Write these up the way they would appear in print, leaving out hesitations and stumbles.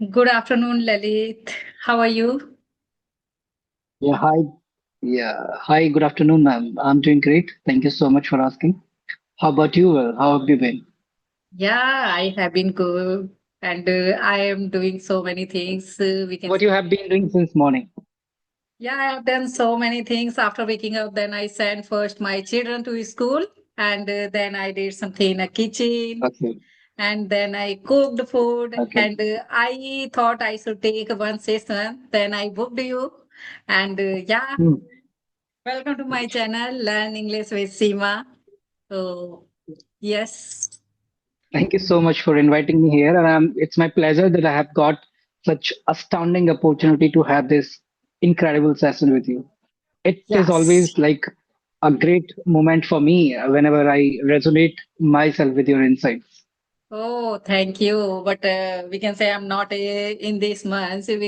Good afternoon, Lalit. How are you? Yeah, hi. Yeah, hi. Good afternoon, ma'am. I'm doing great. Thank you so much for asking. How about you? How have you been? Yeah, I have been good and I am doing so many things. We can What you have been doing since morning? Yeah, I have done so many things after waking up. Then I sent first my children to school and then I did something in the kitchen Okay, and then I cooked food okay. and I thought I should take one session. Then I booked you and yeah, Hmm. welcome to my channel, Learn English with Seema. So, yes. Thank you so much for inviting me here, and it's my pleasure that I have got such astounding opportunity to have this incredible session with you. It is Yes. always like a great moment for me whenever I resonate myself with your insights. Oh, thank you. But we can say I'm not in this month. So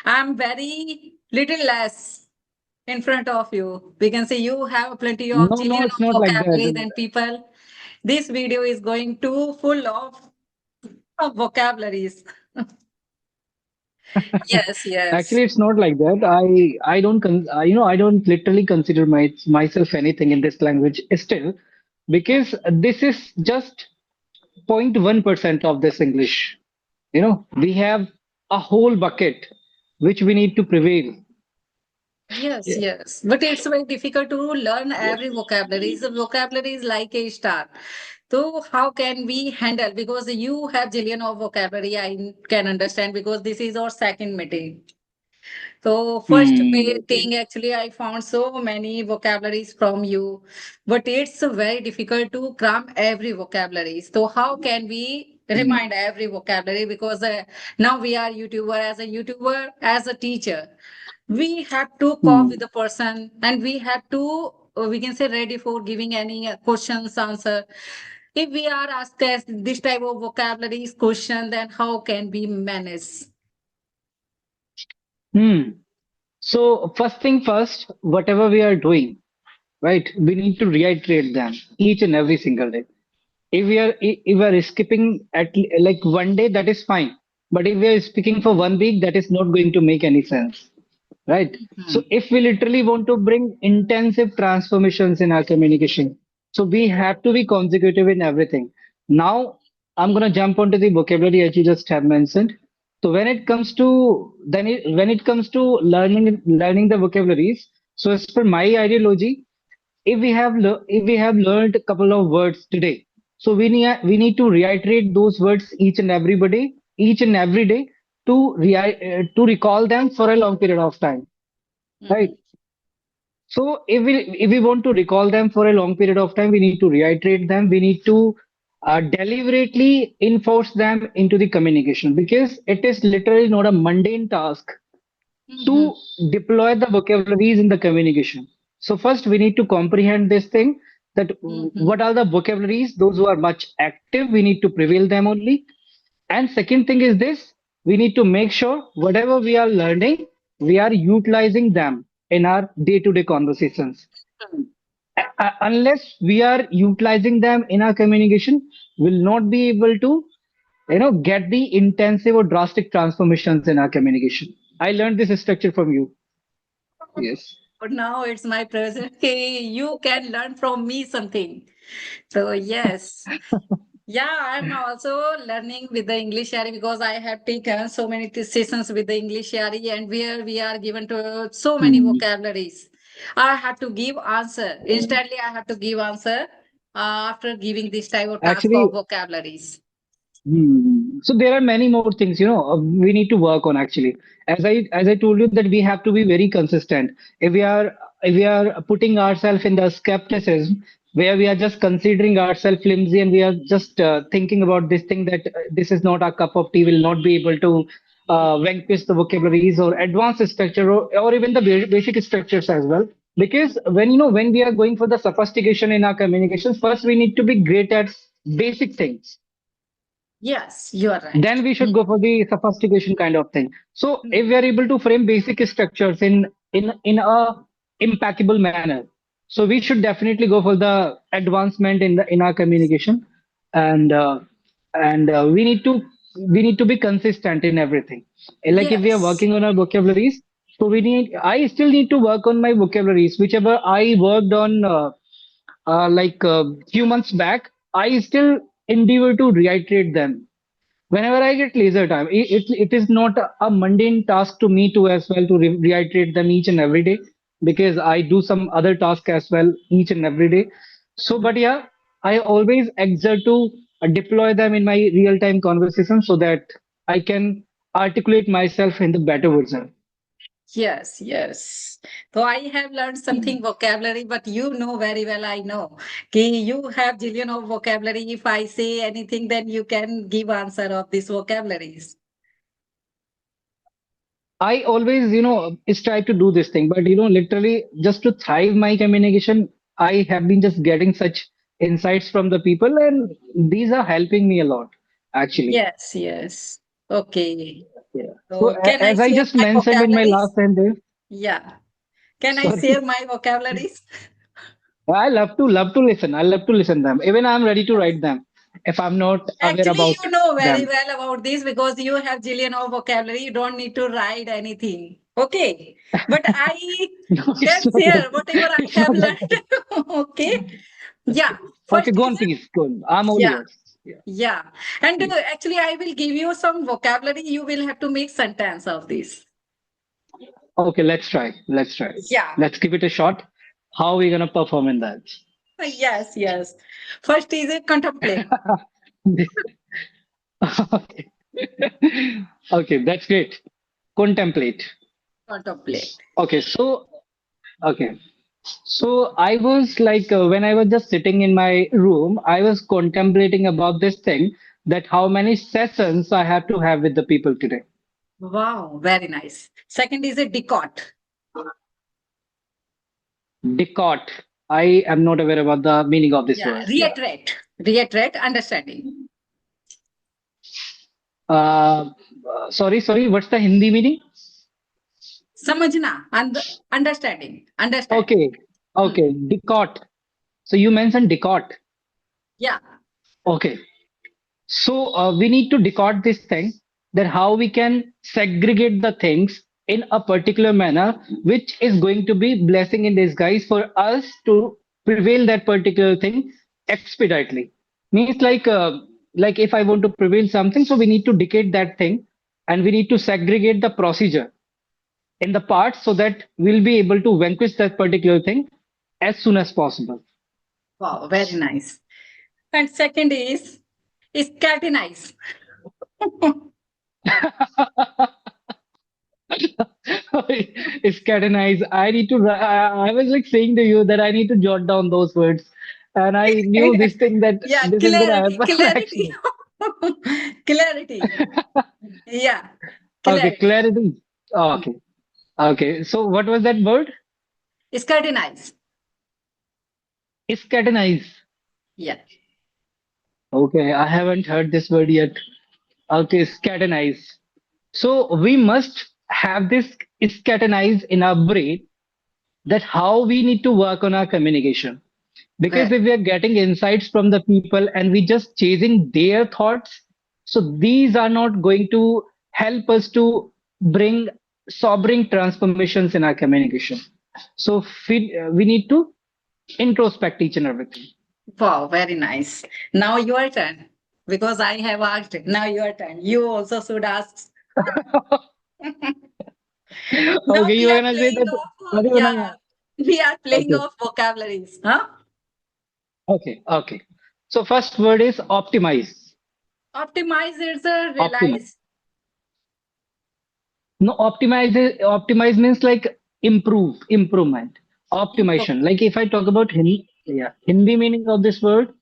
I'm very little less in front of you. We can say you have plenty of No, no, jillion it's of not like vocabulary that. than people. This video is going too full of vocabularies. Yes, yes. Actually, it's not like that. I don't I don't literally consider myself anything in this language still, because this is just 0.1% of this English. We have a whole bucket which we need to prevail. Yes, Yeah. yes. But it's very difficult to learn Yes. every vocabulary. So vocabulary is like a star. So how can we handle? Because you have jillion of vocabulary, I can understand because this is our second meeting. So first Hmm. thing, actually, I found so many vocabularies from you, but it's very difficult to cram every vocabulary. So how can we Hmm. remind every vocabulary? Because now we are YouTuber. As a YouTuber, as a teacher, we have to call with Hmm. the person, and we have to we can say ready for giving any questions answer. If we are asked as this type of vocabularies question, then how can we manage? Hmm. So first thing first, whatever we are doing, right? We need to reiterate them each and every single day. If we are skipping like one day, that is fine, but if we are speaking for one week, that is not going to make any sense, right? So Mhm. if we literally want to bring intensive transformations in our communication, so we have to be consecutive in everything. Now I'm going to jump onto the vocabulary as you just have mentioned. So when it comes to learning the vocabularies, so as per my ideology, if we have learned a couple of words today, so we need to reiterate those words each and every day, to recall them for a long period of time, right? Mhm. So if we want to recall them for a long period of time, we need to reiterate them. We need to deliberately enforce them into the communication, because it is literally not a mundane task Mhm. to deploy the vocabularies in the communication. So first we need to comprehend this thing, that Mhm. what are the vocabularies, those who are much active, we need to prevail them only. And second thing is this, we need to make sure whatever we are learning, we are utilizing them in our day-to-day conversations. Unless we are utilizing them in our communication, we'll not be able to get the intensive or drastic transformations in our communication. I learned this structure from you. Yes. But now it's my pleasure. Hey, you can learn from me something. So yes. Yeah, I'm also learning with the English area because I have taken so many sessions with the English area and where we are given to so many Hmm. vocabularies. I have to give answer. Instantly, I have to give answer after giving this type of task Actually, of vocabularies. so there are many more things, we need to work on actually. As I told you that we have to be very consistent. If we are putting ourselves in the skepticism, where we are just considering ourselves flimsy, and we are just thinking about this thing, that this is not our cup of tea, will not be able to vanquish the vocabularies or advanced structure, or even the basic structures as well. Because when we are going for the sophistication in our communications, first we need to be great at basic things, Yes, you are right. then we should go for the sophistication kind of thing. So if we Mhm. are able to frame basic structures in a impeccable manner, so we should definitely go for the advancement in our communication. And we need to we need to be consistent in everything. Like if we are Yes. working on our vocabularies, so I still need to work on my vocabularies, whichever I worked on like few months back, I still endeavor to reiterate them whenever I get leisure time. It is not a mundane task to me to as well to reiterate them each and every day, because I do some other task as well each and every day. So, Mhm. but yeah, I always exert to deploy them in my real time conversation so that I can articulate myself in the better version. Yes, yes. So I have learned something vocabulary, but you know very well, I know. Ki you have jillion of vocabulary. If I say anything, then you can give answer of these vocabularies. I always, strive to do this thing, but literally just to thrive my communication, I have been just getting such insights from the people, and these are helping me a lot, actually. Yes, yes. Okay. Yeah. So So can I as I share just my mentioned in my last vocabularies? sentence, Yeah. Can I share sorry, my vocabularies? I love to listen. I love to listen them. Even I'm ready to write them if I'm not aware Actually, about you know very them. well about this because you have jillion of vocabulary. You don't need to write anything. Okay. But I No, can it's not share like whatever I it's have not like that. learned. Okay. Yeah. Okay, First go is on, please. Go on. I'm all yeah. yours. Yeah. Yeah. And Yeah. actually, I will give you some vocabulary. You will have to make sentence of this. Okay, let's try. Let's try. Yeah. Let's give it a shot. How are we gonna perform in that? Yes, yes. First is a contemplate. Okay. Okay, that's great. Contemplate. Contemplate. Okay, okay. So I was like, when I was just sitting in my room, I was contemplating about this thing that how many sessions I have to have with the people today. Wow, very nice. Second is a decot. Decot. I am not aware about the meaning of this Yeah, word. Yeah. reiterate. Reiterate, understanding. Uh, sorry. What's the Hindi meaning? Samajhna, understanding. Understand. Okay. Hmm. Okay. Decot. So you mentioned decot. Yeah. Okay. So we need to decode this thing that how we can segregate the things in a particular manner, which is going to be blessing in disguise for us to prevail that particular thing expeditely. Means like if I want to prevail something, so we need to decade that thing, and we need to segregate the procedure in the parts so that we'll be able to vanquish that particular thing as soon as possible. Wow, very nice. And second is scrutinize. It's catanized. I need to. I was like saying to you that I need to jot down those words, and I knew this thing that Yeah, this is gonna clarity, happen. clarity. Actually, Clarity. Yeah, okay, clarity. clarity. Oh, Hmm. okay, okay. So what was that word? Scrutinize. Is catanize. Yeah. Okay, I haven't heard this word yet. Okay, scatenize. So we must have this scatenize in our brain that how we need to work on our communication. Because Very. if we are getting insights from the people and we just chasing their thoughts, so these are not going to help us to bring sobering transformations in our communication. So we need to introspect each and everything. Wow, very nice. Now your turn. Because I have asked it. Now your turn. You also should ask. Now Okay, we you are are gonna say playing that. of, What are you yeah, gonna? we are playing Okay, of vocabularies. Huh? okay. So first word is optimize. Optimize is a Optimize. realize. No, optimize means like improvement, optimization. Improvement. Like if I talk about Hindi, yeah, Hindi meaning of this word.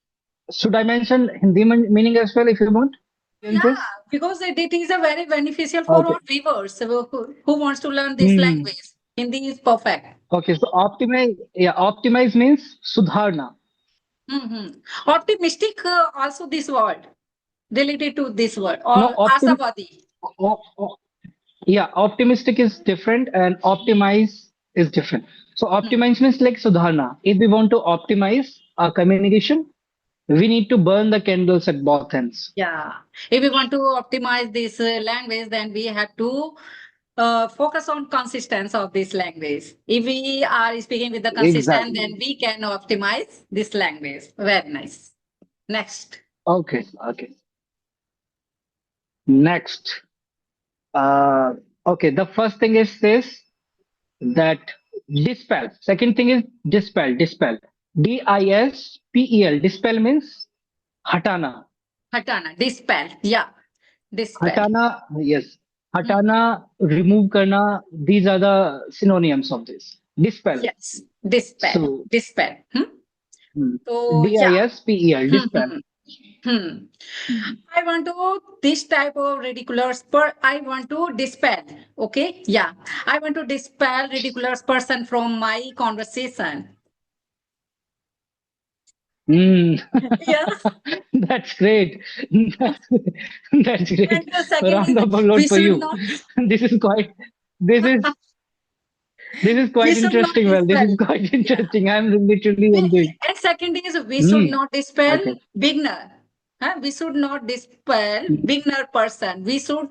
Should I mention Hindi meaning as well if you want? Yeah, Audiences? because it is a very beneficial for Okay. our viewers who wants to learn this Hmm. language. Hindi is perfect. Okay. So optimize. Yeah, optimize means sudharna. Hmm. Optimistic, also this word related to this word No, or asavadi. o- o- yeah, optimistic is different and optimize is different. So Hmm. optimize means like sudharna. If we want to optimize our communication, We need to burn the candles at both ends. Yeah. If we want to optimize this language, then we have to focus on consistency of this language. If we are speaking with the consistent, then Exactly. we can optimize this language. Very nice. Next. Okay, okay. Next. Uh, okay, the first thing is this that dispel. Second thing is dispel, dispel. Dispel. Dispel means hatana. Hatana. Dispel. Yeah. Dispel. Hatana, yes. Mhm. Hatana, remove karna, these are the synonyms of this. Dispel. Yes. Dispel. So, Dispel. Hmm? hmm, So yeah. dispel, Hmm, dispel. hmm, hmm. Hmm. I want to this type of ridiculous per I want to dispel. Okay. Yeah. I want to dispel ridiculous person from my conversation. Hmm. Yeah. That's great. That's, that's And great. the second Round is of applause we for should you. not This is quite. This is this is we quite should not interesting. Well, this dispel. is quite Yeah. interesting. I'm literally enjoying. And second is we should Hmm. not dispel Okay. beginner. Huh? We should not dispel beginner person. We should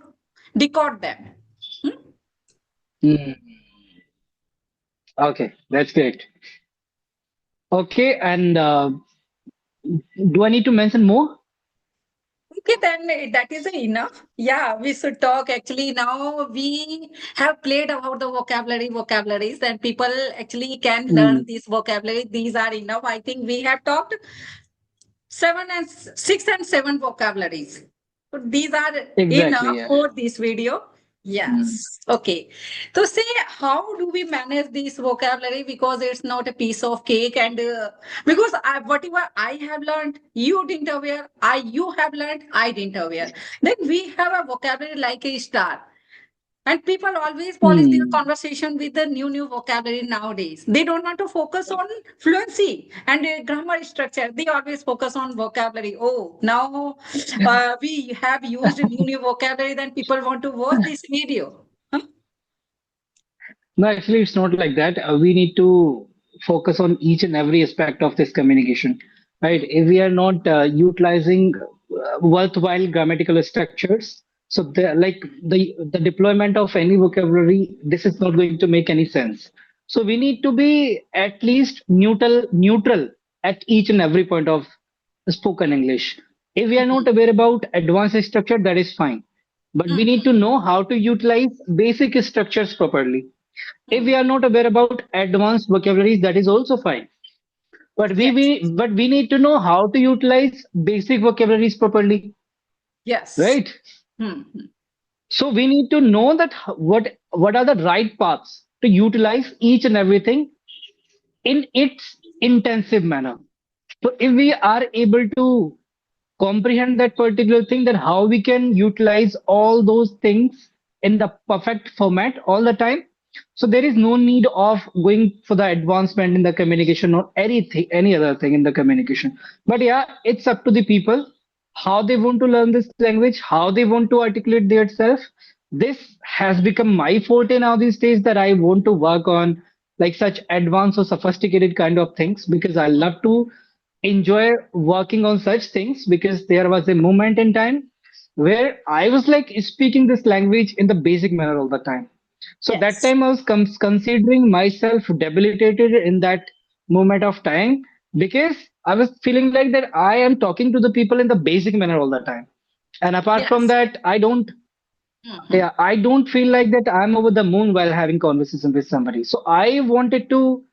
decode them. Hmm? Hmm. Okay, that's great. Okay, and do I need to mention more? Okay, then that is enough. Yeah, we should talk. Actually, now we have played about the vocabularies, and people actually can learn Hmm. this vocabulary. These are enough. I think we have talked seven and six and seven vocabularies. So these are Exactly. enough Yeah. for this video. Hmm. Yes. Okay. So say how do we manage this vocabulary because it's not a piece of cake and because whatever I have learned, you didn't aware. You have learned, I didn't aware. Then we have a vocabulary like a star. And people always polish their Hmm. conversation with the new vocabulary nowadays. They don't want to focus on fluency and grammar structure. They always focus on vocabulary. Oh, now we have used new vocabulary. Then people want to watch this video. Huh? No, actually, it's not like that. We need to focus on each and every aspect of this communication, right? Hmm. If we are not utilizing worthwhile grammatical structures, so the deployment of any vocabulary, this is not going to make any sense. So we need to be at least neutral at each and every point of spoken English. If we are not aware about advanced structure, that is fine. But we need Hmm. to know how to utilize basic structures properly. If we Hmm. are not aware about advanced vocabularies, that is also fine. But Yes. we need to know how to utilize basic vocabularies properly, Yes. right? Hmm. So we need to know that what are the right paths to utilize each and everything in its intensive manner. So if we are able to comprehend that particular thing, then how we can utilize all those things in the perfect format all the time. So there is no need of going for the advancement in the communication or anything, any other thing in the communication. But yeah, it's up to the people how they want to learn this language, how they want to articulate themselves. This has become my forte now these days that I want to work on like such advanced or sophisticated kind of things because I love to enjoy working on such things because there was a moment in time where I was like speaking this language in the basic manner all the time. So that Yes. time I was considering myself debilitated in that moment of time because I was feeling like that I am talking to the people in the basic manner all the time. And apart from Yes. that, Hmm. yeah, I don't feel like that I'm over the moon while having conversation with somebody. So I wanted to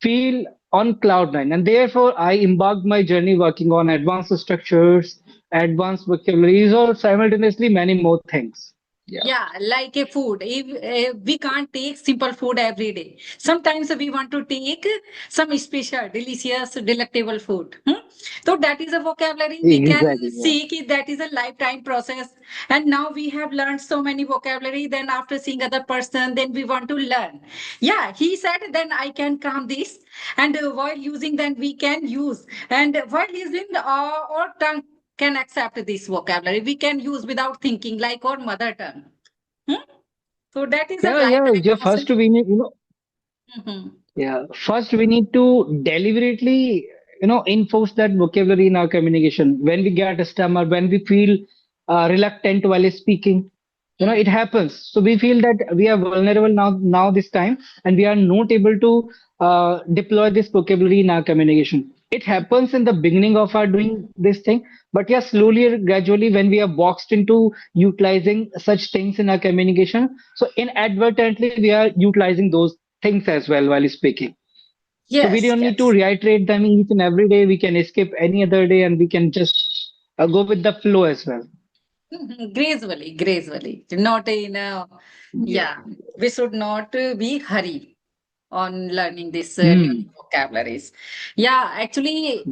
feel on cloud nine, and therefore I embarked my journey working on advanced structures, advanced vocabularies, or simultaneously many more things. Yeah. Yeah, like a food. If we can't take simple food every day, sometimes we want to take some special, delicious, delectable food. Hmm? So that is a vocabulary we can Exactly. Yeah. see ki that is a lifetime process. And now we have learned so many vocabulary. Then after seeing other person, then we want to learn. Yeah, he said, then I can calm this. And while using, then we can use. And while using, our tongue can accept this vocabulary. We can use without thinking, like our mother tongue. Hmm? So that is a Yeah, yeah. lifetime Yeah, process. first we need, Mhm. yeah, first we need to deliberately, enforce that vocabulary in our communication. When we get a stammer, when we feel reluctant while speaking, it happens. So we feel that we are vulnerable now this time, and we are not able to deploy this vocabulary in our communication. It happens in the beginning of our doing this thing, but yeah, slowly or gradually, when we are boxed into utilizing such things in our communication, so inadvertently we are utilizing those things as well while speaking. So we Yes, don't need to yes. reiterate them each and every day. We can skip any other day, and we can just go with the flow as well. Gracefully, gracefully. Not in a, Yeah. yeah, we should not be hurry on learning this new Hmm. vocabularies. Yeah, actually,